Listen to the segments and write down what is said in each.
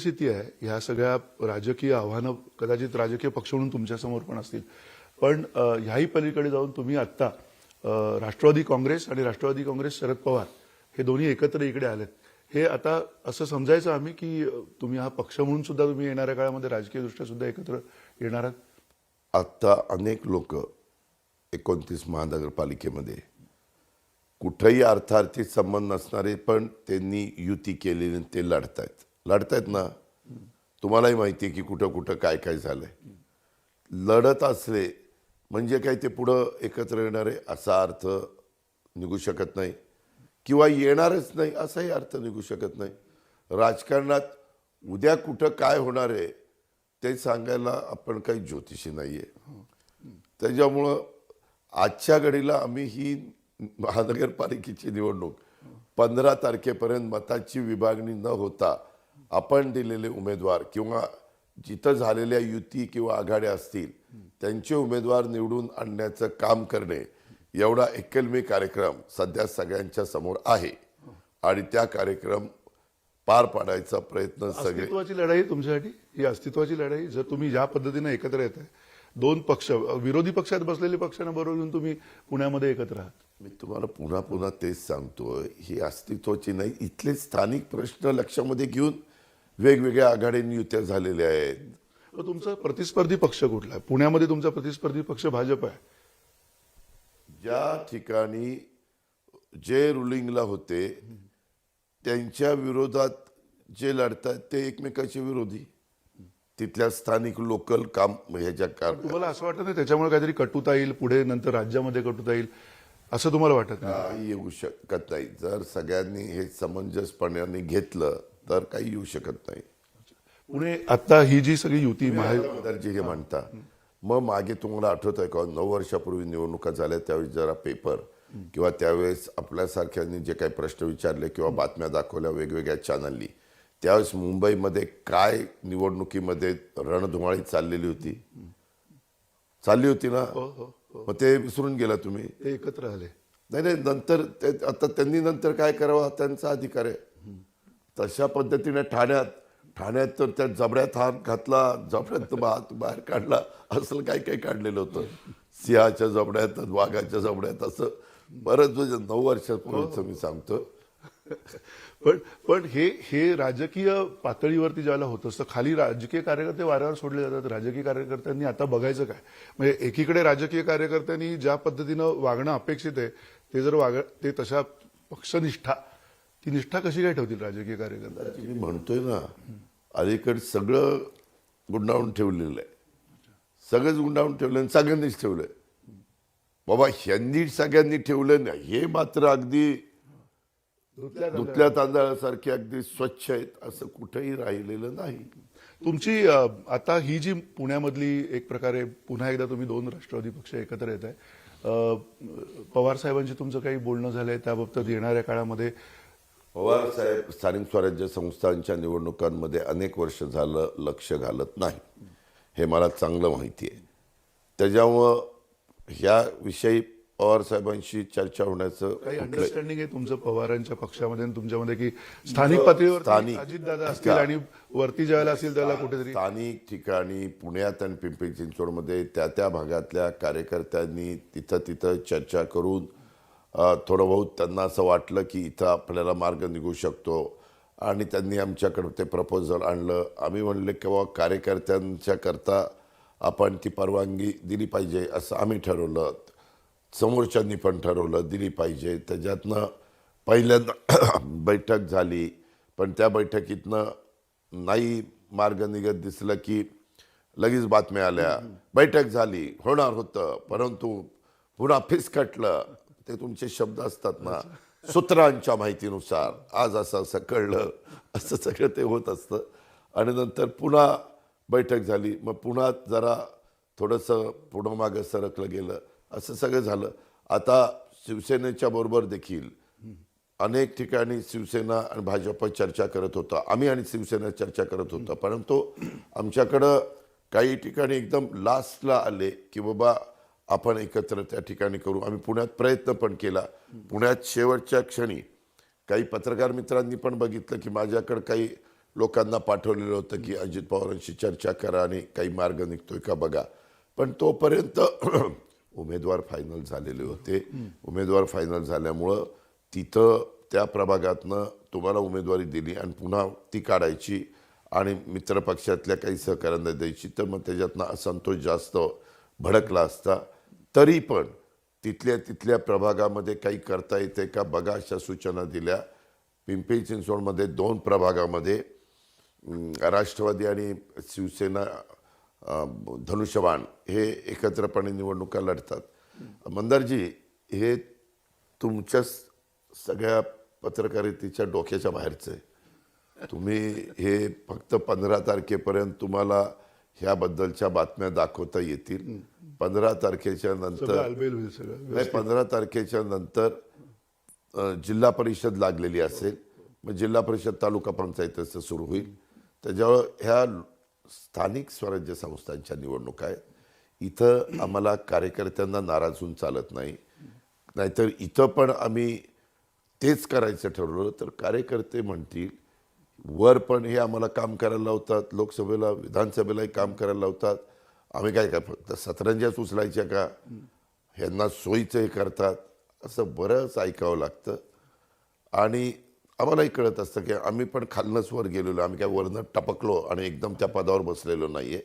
परिस्थिती आहे, ह्या सगळ्या राजकीय आव्हानं कदाचित राजकीय पक्ष म्हणून तुमच्यासमोर पण असतील, पण ह्याही पलीकडे जाऊन तुम्ही आत्ता राष्ट्रवादी काँग्रेस आणि राष्ट्रवादी काँग्रेस शरद पवार हे दोन्ही एकत्र इकडे आलेत. हे आता असं समजायचं आम्ही की तुम्ही हा पक्ष म्हणून सुद्धा तुम्ही येणाऱ्या काळामध्ये राजकीयदृष्ट्या सुद्धा एकत्र येणार आहात? आता अनेक लोक 29 महानगरपालिकेमध्ये कुठेही अर्थार्थी संबंध नसणारे पण त्यांनी युती केलेली ते लढतायत ना. तुम्हालाही माहिती आहे की कुठं कुठं काय काय झालंय. लढत असले म्हणजे काय ते पुढं एकत्र येणारे असा अर्थ निघू शकत नाही किंवा येणारच नाही असाही अर्थ निघू शकत नाही. राजकारणात उद्या कुठं काय होणार आहे ते सांगायला आपण काही ज्योतिषी नाहीये. त्याच्यामुळं आजच्या घडीला आम्ही ही महानगरपालिकेची निवडणूक 15 तारखेपर्यंत मताची विभागणी न होता आपण दिलेले उमेदवार किंवा जिथं झालेल्या युती किंवा आघाड्या असतील त्यांचे उमेदवार निवडून आणण्याचं काम करणे एवढा एकलमी कार्यक्रम सध्या सगळ्यांच्या समोर आहे आणि त्या कार्यक्रम पार पाडायचा प्रयत्न सगळे. अस्तित्वाची लढाई तुमच्यासाठी ही अस्तित्वाची लढाई. जर तुम्ही ज्या पद्धतीने एकत्र येत आहे, दोन पक्ष विरोधी पक्षात बसलेले पक्षांना बरोबर घेऊन तुम्ही पुण्यामध्ये एकत्र आहात. मी तुम्हाला पुन्हा पुन्हा तेच सांगतोय, ही अस्तित्वाची नाही, इथले स्थानिक प्रश्न लक्षामध्ये घेऊन वेगवेगळ्या आघाड्यांनी युत्या झालेल्या आहेत. तुमचा प्रतिस्पर्धी पक्ष कुठला आहे? पुण्यामध्ये तुमचा प्रतिस्पर्धी पक्ष भाजप आहे. ज्या ठिकाणी जे रुलिंगला होते त्यांच्या विरोधात जे लढतात ते एकमेकाचे विरोधी, तिथल्या स्थानिक लोकल काम ह्याच्या तुम्हाला असं वाटत नाही त्याच्यामुळे काहीतरी कटुता येईल पुढे, नंतर राज्यामध्ये कटुता येईल असं तुम्हाला वाटत नाही? काही येऊ शकत नाही. जर सगळ्यांनी हे समंजसपणाने घेतलं तर काही येऊ शकत नाही. पुणे आता ही जी सगळी युती महाराज हे म्हणता, मग मागे तुम्हाला आठवत आहे का 9 वर्षापूर्वी निवडणुका झाल्या त्यावेळेस जरा पेपर किंवा त्यावेळेस आपल्यासारख्यांनी जे काही प्रश्न विचारले किंवा बातम्या दाखवल्या वेगवेगळ्या चॅनलनी, त्यावेळेस मुंबईमध्ये काय निवडणुकीमध्ये रणधुमाळी चालली होती ना. मग ते विसरून गेला तुम्ही? ते एकत्र आले नाही, नंतर आता त्यांनी नंतर काय करावं त्यांचा अधिकार आहे. तशा पद्धतीने ठाण्यात तर त्या जबड्यात हात घातला, जबड्यात हात बाहेर काढला, असं काही काढलेलं होतं. सिंहाच्या जबड्यात, वाघाच्या जबड्यात, असं बरंच 9 वर्षापूर्वीचं मी सांगतो. पण हे राजकीय पातळीवरती ज्याला होत असतं, खाली राजकीय कार्यकर्ते वाऱ्यावर सोडले जातात. राजकीय कार्यकर्त्यांनी आता बघायचं काय? म्हणजे एकीकडे राजकीय कार्यकर्त्यांनी ज्या पद्धतीनं वागणं अपेक्षित आहे ते जर ते तशा पक्षनिष्ठा, ती निष्ठा कशी काय ठेवतील राजकीय कार्यकर्ते? मी म्हणतोय ना, अलीकडे सगळं गुंडाळून ठेवलेलं आहे. सगळंच गुंडाळून ठेवलं आणि सगळ्यांनीच ठेवलंय. बाबा ह्यांनी सगळ्यांनी ठेवलं नाही, हे मात्र अगदी धुतल्या तांदळासारखे अगदी स्वच्छ आहेत असं कुठेही राहिलेलं नाही. तुमची आता ही जी पुण्यामधली एक प्रकारे पुन्हा एकदा तुम्ही 2 राष्ट्रवादी पक्ष एकत्र येत आहे, पवार साहेबांशी तुमचं काही बोलणं झालंय त्याबाबतीत? येणाऱ्या काळामध्ये पवार साहेब स्थानिक स्वराज्य संस्थांच्या निवडणुकांमध्ये अनेक वर्ष झालं लक्ष घालत नाही, हे मला चांगलं माहिती आहे. त्याच्यामुळं ह्या विषयी पवार साहेबांशी चर्चा होण्याचं काही अंडरस्टँडिंग आहे तुमचं पवारांच्या पक्षामध्ये आणि तुमच्यामध्ये की स्थानिक पातळीवर अजितदादा असतील आणि वरती ज्याला असेल त्याला कुठेतरी स्थानिक ठिकाणी पुण्यात आणि पिंपरी चिंचवडमध्ये त्या भागातल्या कार्यकर्त्यांनी तिथं चर्चा करून थोडं बहुत त्यांना असं वाटलं की इथं आपल्याला मार्ग निघू शकतो आणि त्यांनी आमच्याकडे ते प्रपोजल आणलं. आम्ही म्हणले की बाबा कार्यकर्त्यांच्या करता आपण ती परवानगी दिली पाहिजे असं आम्ही ठरवलं, समोरच्यांनी पण ठरवलं दिली पाहिजे. त्याच्यातनं पहिल्यांदा बैठक झाली, पण त्या बैठकीतनं नाही मार्ग निघत दिसलं की लगेच बातम्या आल्या, बैठक झाली, होणार होतं परंतु पुन्हा फिसकटलं. ते तुमचे शब्द असतात ना, सूत्रांच्या माहितीनुसार आज असं कळलं, असं सगळं ते होत असतं. आणि नंतर पुन्हा बैठक झाली, मग पुन्हा जरा थोडंसं पुढं मागं सरकलं गेलं, असं सगळं झालं. आता शिवसेनेच्या बरोबर देखील अनेक ठिकाणी शिवसेना आणि भाजप चर्चा करत होता, आम्ही आणि शिवसेना चर्चा करत होतो, परंतु आमच्याकडं काही ठिकाणी एकदम लास्टला आले की बाबा आपण एकत्र त्या ठिकाणी करू. आम्ही पुण्यात प्रयत्न पण केला. पुण्यात शेवटच्या क्षणी काही पत्रकार मित्रांनी पण बघितलं की माझ्याकडे काही लोकांना पाठवलेलं होतं की अजित पवारांशी चर्चा करा आणि काही मार्ग निघतोय का बघा. पण तोपर्यंत उमेदवार फायनल झालेले होते. उमेदवार फायनल झाल्यामुळं तिथं त्या प्रभागातनं तुम्हाला उमेदवारी दिली आणि पुन्हा ती काढायची आणि मित्रपक्षातल्या काही सहकाऱ्यांना द्यायची, तर मग त्याच्यातनं असंतोष जास्त भडकला असता. तरी पण तिथल्या प्रभागामध्ये काही करता येते का बघा अशा सूचना दिल्या. पिंपरी चिंचवडमध्ये 2 प्रभागामध्ये राष्ट्रवादी आणि शिवसेना धनुष्यबाण हे एकत्रपणे निवडणुका लढतात. मंदारजी, हे तुमच्या सगळ्या पत्रकारितेच्या डोक्याच्या बाहेरचं आहे. तुम्ही हे फक्त 15 तारखेपर्यंत तुम्हाला ह्याबद्दलच्या बातम्या दाखवता येतील. 15 तारखेच्या नंतर आलबेल होईल सगळं. नाही, 15 तारखेच्या नंतर जिल्हा परिषद लागलेली असेल. मग जिल्हा परिषद तालुका पंचायतीचं सुरू होईल. त्याच्यावर ह्या स्थानिक स्वराज्य संस्थांच्या निवडणुका आहेत. इथं आम्हाला कार्यकर्त्यांना नाराज होऊन चालत नाही. नाहीतर इथं पण आम्ही तेच करायचं ठरवलं तर कार्यकर्ते म्हणतील वर पण हे आम्हाला काम करायला लावतात, लोकसभेला विधानसभेलाही काम करायला लावतात. आम्ही काय फक्त सतरंज्याच उचलायच्या का, ह्यांना सोयीचं हे करतात, असं बरंच ऐकावं लागतं. आणि आम्हालाही कळत असतं की आम्ही पण खालनच वर गेलेलो, आम्ही काय वरनं टपकलो आणि एकदम त्या पदावर बसलेलो नाही आहे.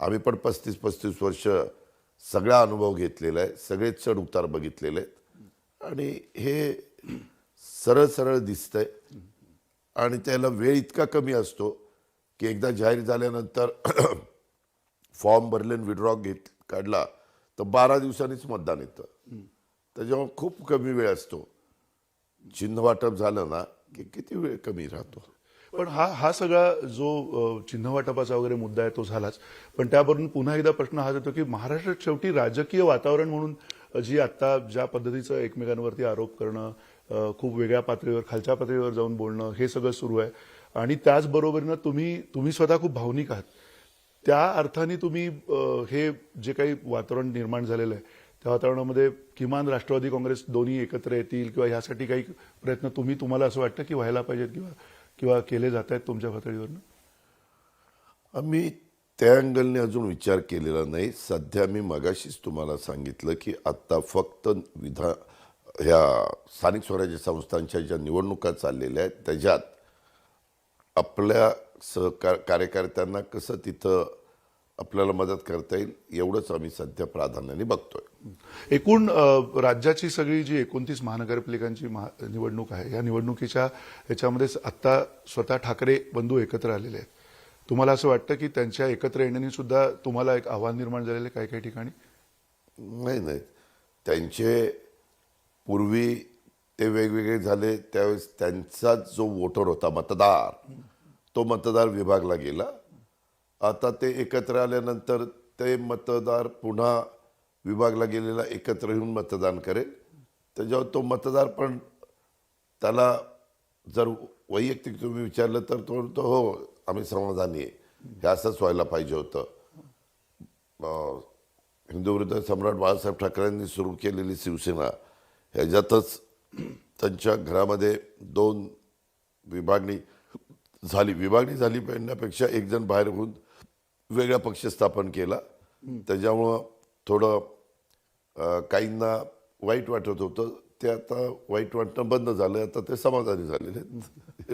आम्ही पण 35-35 वर्ष सगळा अनुभव घेतलेला आहे, सगळे चढ उतार बघितलेले आहेत आणि हे सरळ सरळ दिसतंय. आणि त्याला वेळ इतका कमी असतो की एकदा जाहीर झाल्यानंतर फॉर्म भरले आणि विड्रॉ काढला तर 12 दिवसांनीच मतदान येतं. त्याच्यामुळे खूप कमी वेळ असतो. चिन्ह वाटप झालं ना की किती वेळ कमी राहतो. पण हा सगळा जो चिन्ह वाटपाचा वगैरे मुद्दा आहे तो झालाच. पण त्यावरून पुन्हा एकदा प्रश्न हाच येतो की महाराष्ट्रात शेवटी राजकीय वातावरण म्हणून जी आता ज्या पद्धतीचं एकमेकांवरती आरोप करणं, खूप वेगळ्या पातळीवर, खालच्या पातळीवर जाऊन बोलणं, हे सगळं सुरू आहे. आणि त्याचबरोबरीनं तुम्ही स्वतः खूप भावनिक आहात. त्या अर्थाने तुम्ही हे जे काही वातावरण निर्माण झालेलं आहे त्या वातावरणामध्ये किमान राष्ट्रवादी काँग्रेस दोन्ही एकत्र येतील किंवा ह्यासाठी काही प्रयत्न तुम्हाला असं वाटतं की व्हायला पाहिजेत किंवा केले जात आहेत तुमच्या पातळीवरनं? आम्ही त्या अँगलने अजून विचार केलेला नाही. सध्या मी मगाशीच तुम्हाला सांगितलं की आत्ता फक्त ह्या स्थानिक स्वराज्य संस्थांच्या ज्या निवडणुका चाललेल्या आहेत त्याच्यात आपल्या कार्यकर्त्यांना कसं तिथं आपल्याला मदत करता येईल एवढंच आम्ही सध्या प्राधान्याने बघतोय. एकूण राज्याची सगळी जी 29 महानगरपालिकांची निवडणूक आहे, या निवडणुकीच्या ह्याच्यामध्ये आता स्वतः ठाकरे बंधू एकत्र आलेले आहेत. तुम्हाला असं वाटतं की त्यांच्या एकत्र येण्याने सुद्धा तुम्हाला एक आव्हान निर्माण झालेलं काही काही ठिकाणी? नाही, त्यांचे पूर्वी ते वेगवेगळे झाले त्यावेळेस त्यांचा जो वोटर होता, मतदार, तो मतदार विभागला गेला. आता ते एकत्र आल्यानंतर ते मतदार पुन्हा विभागला गेलेला एकत्र येऊन मतदान करेल. त्याच्यावर तो मतदार पण त्याला जर वैयक्तिक तुम्ही विचारलं तर तो म्हणतो हो आम्ही समाधानी आहे, हे असंच व्हायला पाहिजे होतं. हिंदू विरुद्ध सम्राट बाळासाहेब ठाकरेंनी सुरू केलेली शिवसेना ह्याच्यातच त्यांच्या घरामध्ये 2 विभागणी झाली म्हणण्यापेक्षा एक जण बाहेर होऊन वेगळा पक्ष स्थापन केला. त्याच्यामुळं थोडं काहींना वाईट वाटत होतं, ते आता वाईट वाटणं बंद झालं, आता ते समाधानी झालेले आहेत.